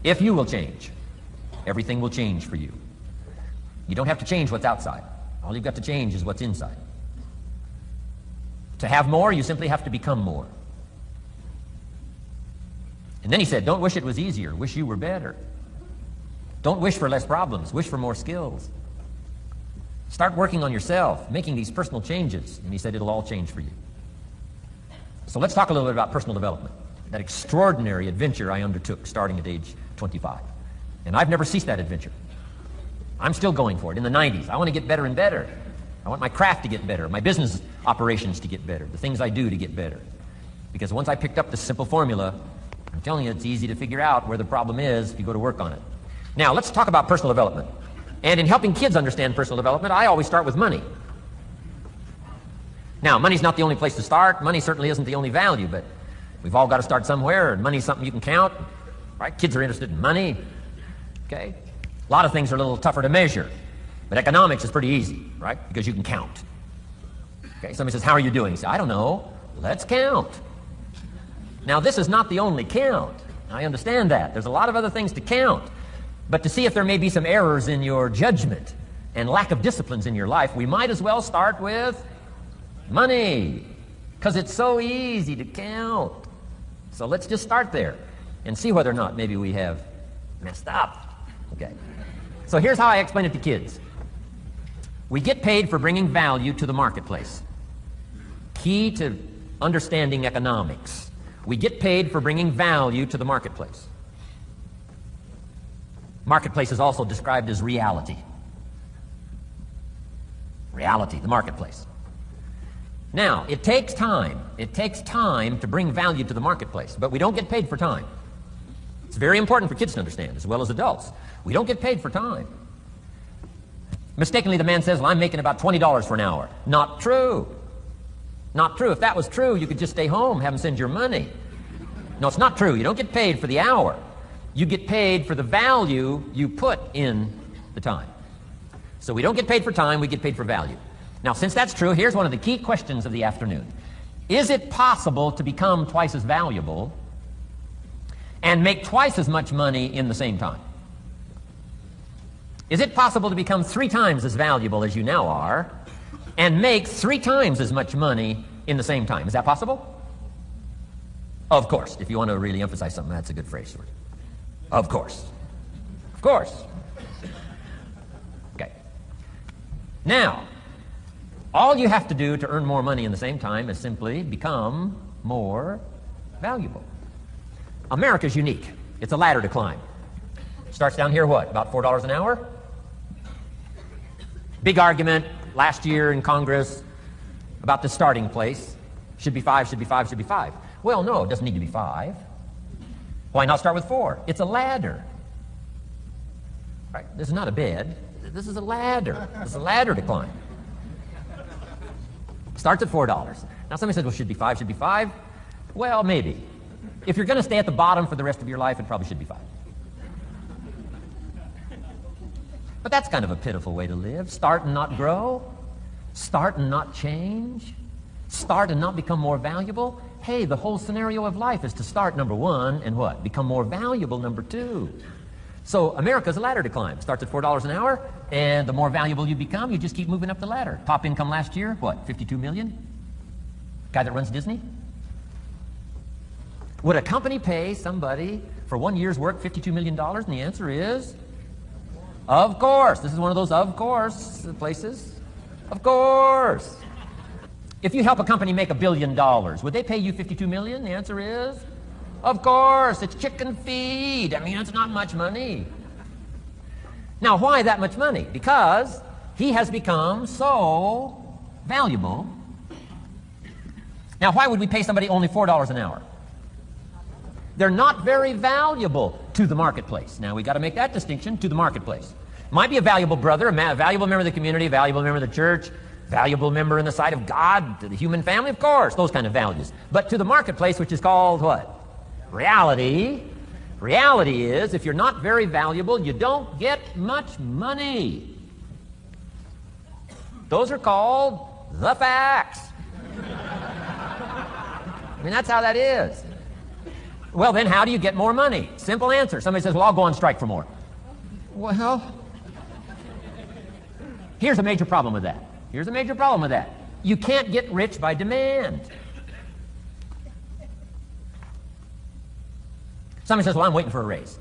If you will change, everything will change for you. You don't have to change what's outside. All you've got to change is what's inside. To have more, you simply have to become more. And then he said, don't wish it was easier. Wish you were better. Don't wish for less problems. Wish for more skills. Start working on yourself, making these personal changes. And he said it'll all change for you. So let's talk a little bit about personal development. That extraordinary adventure I undertook starting at age 25. And I've never ceased that adventure. I'm still going for it. In the 90s, I want to get better and better. I want my craft to get better, my business operations to get better, the things I do to get better. Because once I picked up this simple formula, I'm telling you, it's easy to figure out where the problem is if you go to work on it. Now, let's talk about personal development. And in helping kids understand personal development, I always start with money. Now, money's not the only place to start. Money certainly isn't the only value, but we've all got to start somewhere, and money's something you can count, right? Kids are interested in money, okay? A lot of things are a little tougher to measure, but economics is pretty easy, right? Because you can count. Okay, somebody says, how are you doing? You say, I don't know. Let's count. Now, this is not the only count. I understand that. There's a lot of other things to count. But to see if there may be some errors in your judgment and lack of disciplines in your life, we might as well start with money, because it's so easy to count. So let's just start there and see whether or not maybe we have messed up. Okay. So here's how I explain it to kids. We get paid for bringing value to the marketplace. Key to understanding economics. We get paid for bringing value to the marketplace. Marketplace is also described as reality. Reality, the marketplace. Now, it takes time. It takes time to bring value to the marketplace, but we don't get paid for time. It's very important for kids to understand, as well as adults. We don't get paid for time. Mistakenly, the man says, well, I'm making about $20 for an hour. Not true. Not true. If that was true, you could just stay home, have them send your money. No, it's not true. You don't get paid for the hour. You get paid for the value you put in the time. So we don't get paid for time, we get paid for value. Now, since that's true, here's one of the key questions of the afternoon. Is it possible to become twice as valuable and make twice as much money in the same time? Is it possible to become 3 times as valuable as you now are and make 3 times as much money in the same time? Is that possible? Of course. If you want to really emphasize something, that's a good phrase for it. Of course. Of course. Okay. Now, all you have to do to earn more money in the same time is simply become more valuable. America's unique. It's a ladder to climb. Starts down here, what, about $4 an hour? Big argument last year in Congress about the starting place. Should be 5, should be 5, should be 5. Well, no, it doesn't need to be 5. Why not start with 4? It's a ladder. Right? This is not a bed. This is a ladder. It's a ladder to climb. Starts at $4. Now somebody said, well, should be 5, should be 5. Well, maybe. If you're going to stay at the bottom for the rest of your life, it probably should be 5. But that's kind of a pitiful way to live. Start and not grow. Start and not change. Start and not become more valuable. Hey, the whole scenario of life is to start, number 1, and what? Become more valuable, number 2. So America's a ladder to climb. Starts at $4 an hour, and the more valuable you become, you just keep moving up the ladder. Top income last year, what, 52 million? Guy that runs Disney? Would a company pay somebody for 1 year's work $52 million? And the answer is, of course. This is one of those of course places. Of course. If you help a company make $1 billion, would they pay you $52 million? The answer is, of course. It's chicken feed. I mean, it's not much money. Now, why that much money? Because he has become so valuable. Now, why would we pay somebody only $4 an hour? They're not very valuable to the marketplace. Now, we got to make that distinction, to the marketplace. Might be a valuable brother, a valuable member of the community, a valuable member of the church, valuable member in the sight of God, to the human family, of course, those kind of values. But to the marketplace, which is called what? Reality. Reality is, if you're not very valuable, you don't get much money. Those are called the facts. I mean, that's how that is. Well, then how do you get more money? Simple answer. Somebody says, well, I'll go on strike for more. Well, here's a major problem with that. Here's a major problem with that. You can't get rich by demand. Somebody says, well, I'm waiting for a raise.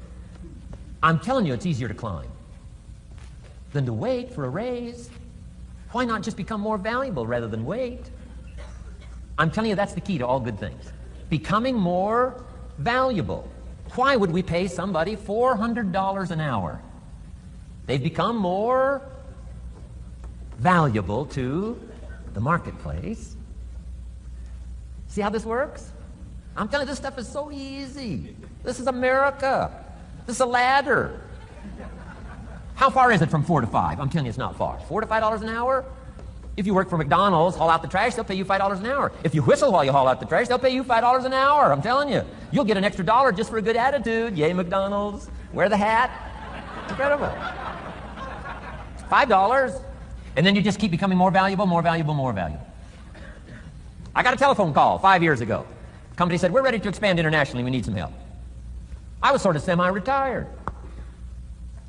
I'm telling you, it's easier to climb than to wait for a raise. Why not just become more valuable rather than wait? I'm telling you, that's the key to all good things. Becoming more valuable. Why would we pay somebody $400 an hour? They've become more valuable to the marketplace. See how this works? I'm telling you, this stuff is so easy. This is America. This is a ladder. How far is it from 4 to 5? I'm telling you, it's not far. $4 to $5 an hour? If you work for McDonald's, haul out the trash, they'll pay you $5 an hour. If you whistle while you haul out the trash, they'll pay you $5 an hour. I'm telling you. You'll get an extra $1 just for a good attitude. Yay, McDonald's. Wear the hat. It's incredible. $5. And then you just keep becoming more valuable, more valuable, more valuable. I got a telephone call 5 years ago. The company said, we're ready to expand internationally. We need some help. I was sort of semi-retired.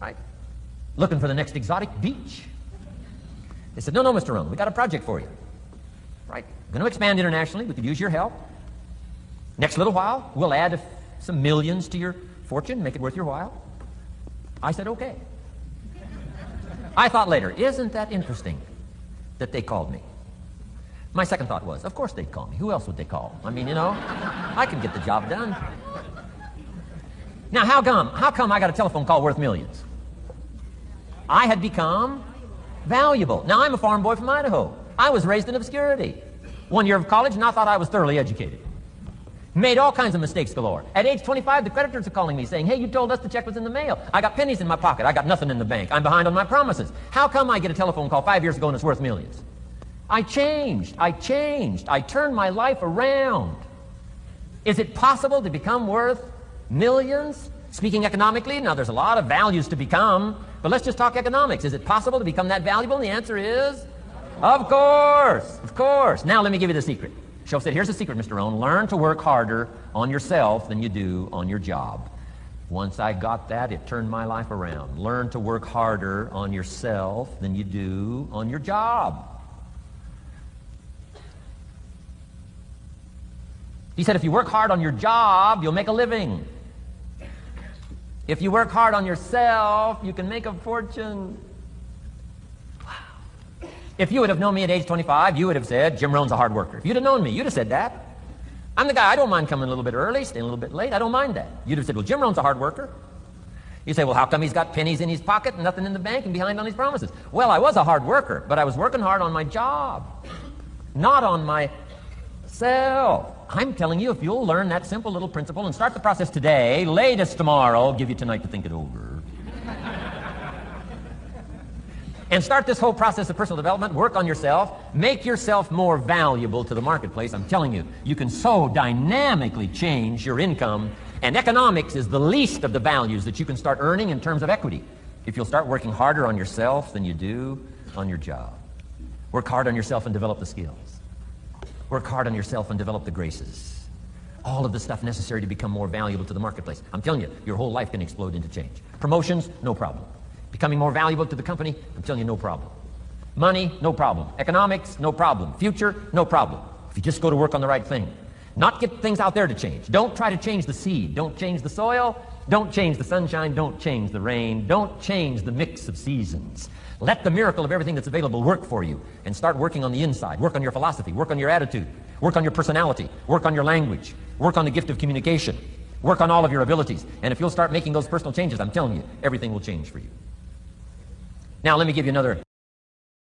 Right? Looking for the next exotic beach. They said, no, Mr. Rohn, we got a project for you. Right? Going to expand internationally. We could use your help. Next little while, we'll add some millions to your fortune, make it worth your while. I said, okay. I thought later, isn't that interesting that they called me? My second thought was, of course they'd call me. Who else would they call? I mean, you know, I could get the job done. Now, how come I got a telephone call worth millions? I had become valuable. Now, I'm a farm boy from Idaho. I was raised in obscurity. 1 year of college, and I thought I was thoroughly educated. Made all kinds of mistakes galore. At age 25, the creditors are calling me saying, hey, you told us the check was in the mail. I got pennies in my pocket. I got nothing in the bank. I'm behind on my promises. How come I get a telephone call 5 years ago and it's worth millions? I changed. I turned my life around. Is it possible to become worth millions? Speaking economically, now there's a lot of values to become, but let's just talk economics. Is it possible to become that valuable? And the answer is, of course, of course. Now let me give you the secret. Shoaff said, here's the secret, Mr. Rohn. Learn to work harder on yourself than you do on your job. Once I got that, it turned my life around. Learn to work harder on yourself than you do on your job. He said, if you work hard on your job, you'll make a living. If you work hard on yourself, you can make a fortune. Wow. If you would have known me at age 25, you would have said, Jim Rohn's a hard worker. If you'd have known me, you'd have said that. I'm the guy, I don't mind coming a little bit early, staying a little bit late. I don't mind that. You'd have said, well, Jim Rohn's a hard worker. You say, well, how come he's got pennies in his pocket and nothing in the bank and behind on his promises? Well, I was a hard worker, but I was working hard on my job, not on myself. I'm telling you, if you'll learn that simple little principle and start the process today, latest tomorrow, I'll give you tonight to think it over. And start this whole process of personal development, work on yourself, make yourself more valuable to the marketplace. I'm telling you, you can so dynamically change your income, and economics is the least of the values that you can start earning in terms of equity if you'll start working harder on yourself than you do on your job. Work hard on yourself and develop the skills. Work hard on yourself and develop the graces. All of the stuff necessary to become more valuable to the marketplace. I'm telling you, your whole life can explode into change. Promotions, no problem. Becoming more valuable to the company, I'm telling you, no problem. Money, no problem. Economics, no problem. Future, no problem. If you just go to work on the right thing. Not get things out there to change. Don't try to change the seed. Don't change the soil. Don't change the sunshine. Don't change the rain. Don't change the mix of seasons. Let the miracle of everything that's available work for you, and start working on the inside. Work on your philosophy. Work on your attitude. Work on your personality. Work on your language. Work on the gift of communication. Work on all of your abilities. And if you'll start making those personal changes, I'm telling you, everything will change for you. Now, let me give you another